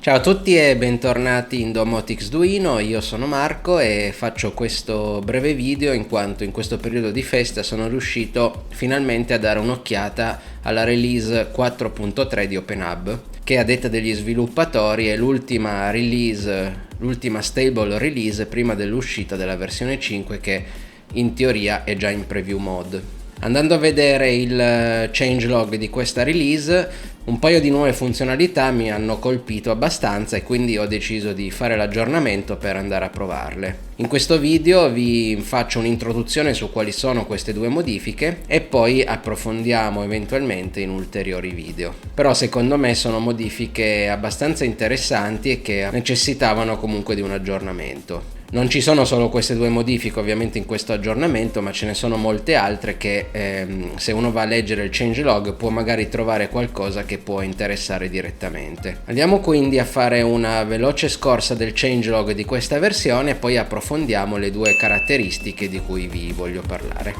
Ciao a tutti e bentornati in Domotics Duino, io sono Marco e faccio questo breve video in quanto in questo periodo di festa sono riuscito finalmente a dare un'occhiata alla release 4.3 di OpenHub, che a detta degli sviluppatori è l'ultima stable release prima dell'uscita della versione 5 che in teoria è già in preview mode. Andando a vedere il changelog di questa release, un paio di nuove funzionalità mi hanno colpito abbastanza e quindi ho deciso di fare l'aggiornamento per andare a provarle. In questo video vi faccio un'introduzione su quali sono queste due modifiche e poi approfondiamo eventualmente in ulteriori video. Però secondo me sono modifiche abbastanza interessanti e che necessitavano comunque di un aggiornamento. Non ci sono solo queste due modifiche ovviamente in questo aggiornamento, ma ce ne sono molte altre che se uno va a leggere il changelog può magari trovare qualcosa che può interessare direttamente. Andiamo quindi a fare una veloce scorsa del changelog di questa versione e poi approfondiamo le due caratteristiche di cui vi voglio parlare.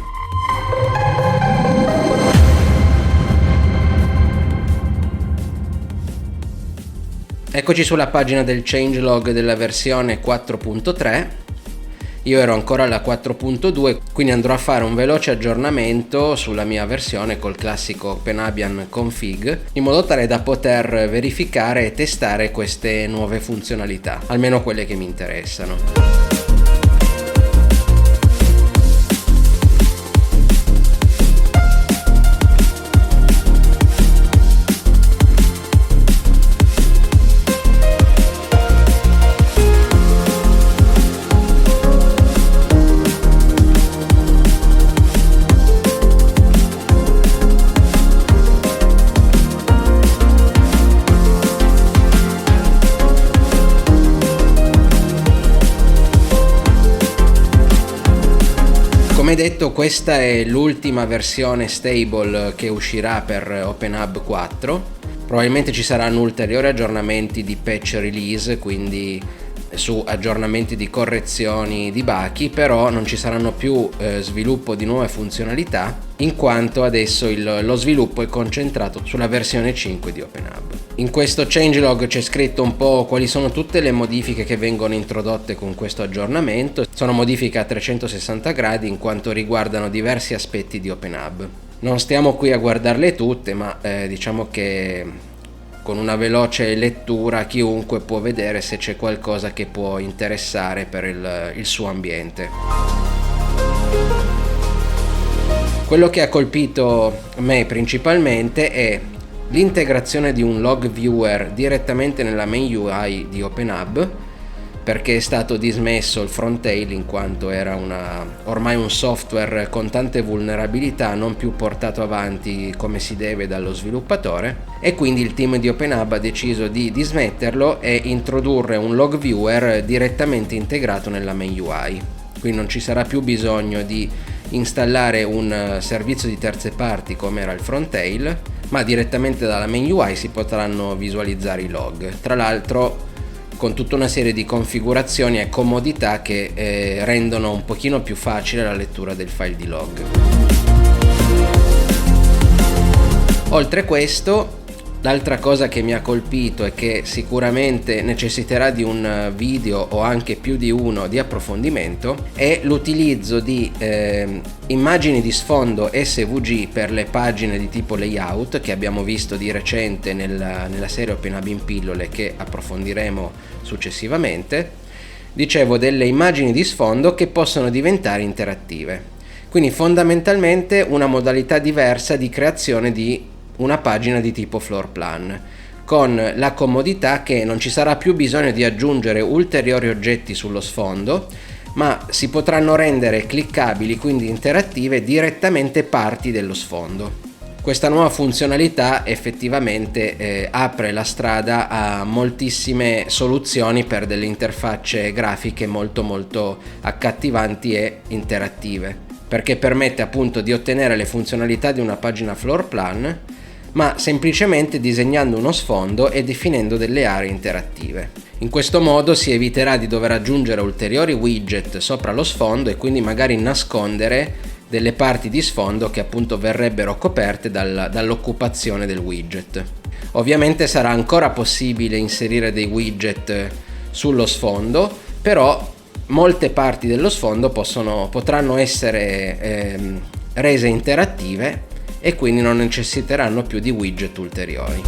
Eccoci sulla pagina del changelog della versione 4.3. Io ero ancora alla 4.2, quindi andrò a fare un veloce aggiornamento sulla mia versione col classico OpenAbian config, in modo tale da poter verificare e testare queste nuove funzionalità, almeno quelle che mi interessano. Come detto, questa è l'ultima versione stable che uscirà per OpenHub 4. Probabilmente ci saranno ulteriori aggiornamenti di patch release, quindi su aggiornamenti di correzioni di bachi, però non ci saranno più sviluppo di nuove funzionalità, in quanto adesso lo sviluppo è concentrato sulla versione 5 di OpenHub. In questo changelog c'è scritto un po' quali sono tutte le modifiche che vengono introdotte con questo aggiornamento. Sono modifiche a 360 gradi in quanto riguardano diversi aspetti di OpenHub. Non stiamo qui a guardarle tutte, ma diciamo che con una veloce lettura chiunque può vedere se c'è qualcosa che può interessare per il suo ambiente. Quello che ha colpito me principalmente è l'integrazione di un log viewer direttamente nella main UI di OpenHub, perché è stato dismesso il Frontail in quanto era ormai un software con tante vulnerabilità non più portato avanti come si deve dallo sviluppatore, e quindi il team di OpenHub ha deciso di dismetterlo e introdurre un log viewer direttamente integrato nella main UI. Quindi non ci sarà più bisogno di installare un servizio di terze parti come era il Frontail, ma direttamente dalla main UI si potranno visualizzare i log. Tra l'altro con tutta una serie di configurazioni e comodità che rendono un pochino più facile la lettura del file di log. Oltre questo, l'altra cosa che mi ha colpito e che sicuramente necessiterà di un video o anche più di uno di approfondimento è l'utilizzo di immagini di sfondo SVG per le pagine di tipo layout che abbiamo visto di recente nella serie OpenHub in pillole, che approfondiremo successivamente. Dicevo, delle immagini di sfondo che possono diventare interattive, quindi fondamentalmente una modalità diversa di creazione di una pagina di tipo floor plan, con la comodità che non ci sarà più bisogno di aggiungere ulteriori oggetti sullo sfondo, ma si potranno rendere cliccabili, quindi interattive, direttamente parti dello sfondo. Questa nuova funzionalità effettivamente apre la strada a moltissime soluzioni per delle interfacce grafiche molto accattivanti e interattive, perché permette appunto di ottenere le funzionalità di una pagina floor plan, ma semplicemente disegnando uno sfondo e definendo delle aree interattive. In questo modo si eviterà di dover aggiungere ulteriori widget sopra lo sfondo e quindi magari nascondere delle parti di sfondo che appunto verrebbero coperte dall'occupazione del widget. Ovviamente sarà ancora possibile inserire dei widget sullo sfondo, però molte parti dello sfondo potranno essere rese interattive e quindi non necessiteranno più di widget ulteriori.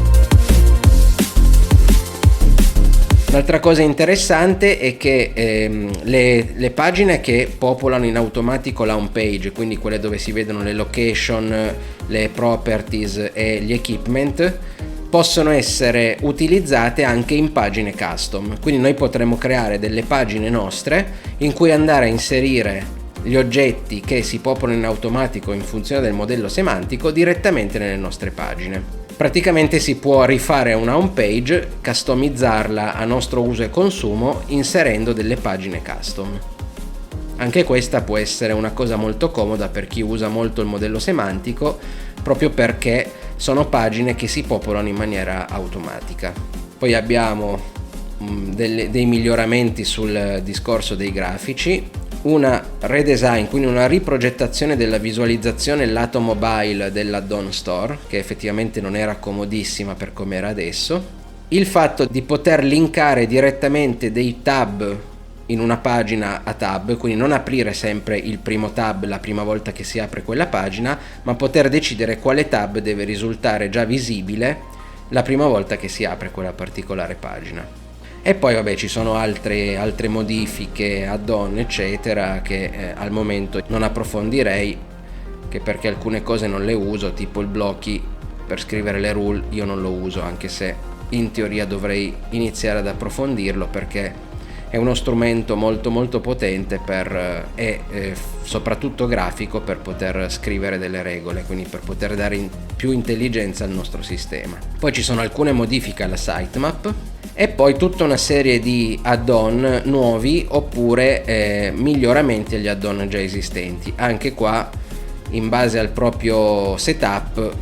Un'altra cosa interessante è che le pagine che popolano in automatico la home page, quindi quelle dove si vedono le location, le properties e gli equipment, possono essere utilizzate anche in pagine custom. Quindi noi potremo creare delle pagine nostre in cui andare a inserire gli oggetti che si popolano in automatico in funzione del modello semantico direttamente nelle nostre pagine. Praticamente si può rifare una home page, customizzarla a nostro uso e consumo inserendo delle pagine custom. Anche questa può essere una cosa molto comoda per chi usa molto il modello semantico, proprio perché sono pagine che si popolano in maniera automatica. Poi abbiamo dei miglioramenti sul discorso dei grafici, una redesign, quindi una riprogettazione della visualizzazione lato mobile dell'add-on store, che effettivamente non era comodissima per come era adesso, il fatto di poter linkare direttamente dei tab in una pagina a tab, quindi non aprire sempre il primo tab la prima volta che si apre quella pagina, ma poter decidere quale tab deve risultare già visibile la prima volta che si apre quella particolare pagina. E poi vabbè, ci sono altre modifiche, add-on eccetera, che al momento non approfondirei, che perché alcune cose non le uso, tipo il blocchi per scrivere le rule io non lo uso, anche se in teoria dovrei iniziare ad approfondirlo, perché è uno strumento molto molto potente e soprattutto grafico per poter scrivere delle regole, quindi per poter dare più intelligenza al nostro sistema. Poi ci sono alcune modifiche alla sitemap e poi tutta una serie di add-on nuovi oppure miglioramenti agli add-on già esistenti. Anche qua, in base al proprio setup,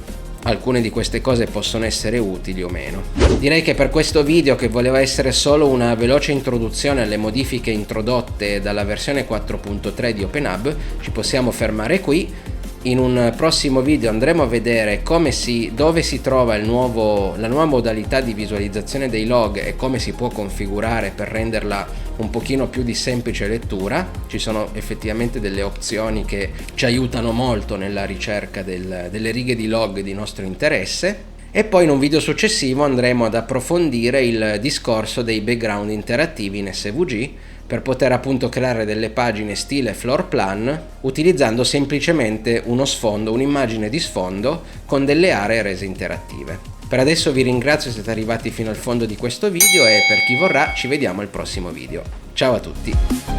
alcune di queste cose possono essere utili o meno. Direi che per questo video, che voleva essere solo una veloce introduzione alle modifiche introdotte dalla versione 4.3 di OpenHub, ci possiamo fermare qui. In un prossimo video andremo a vedere dove si trova la nuova modalità di visualizzazione dei log e come si può configurare per renderla un pochino più di semplice lettura. Ci sono effettivamente delle opzioni che ci aiutano molto nella ricerca delle righe di log di nostro interesse. E poi in un video successivo andremo ad approfondire il discorso dei background interattivi in SVG, per poter appunto creare delle pagine stile floor plan utilizzando semplicemente uno sfondo, un'immagine di sfondo con delle aree rese interattive. Per adesso vi ringrazio se siete arrivati fino al fondo di questo video e per chi vorrà ci vediamo al prossimo video. Ciao a tutti!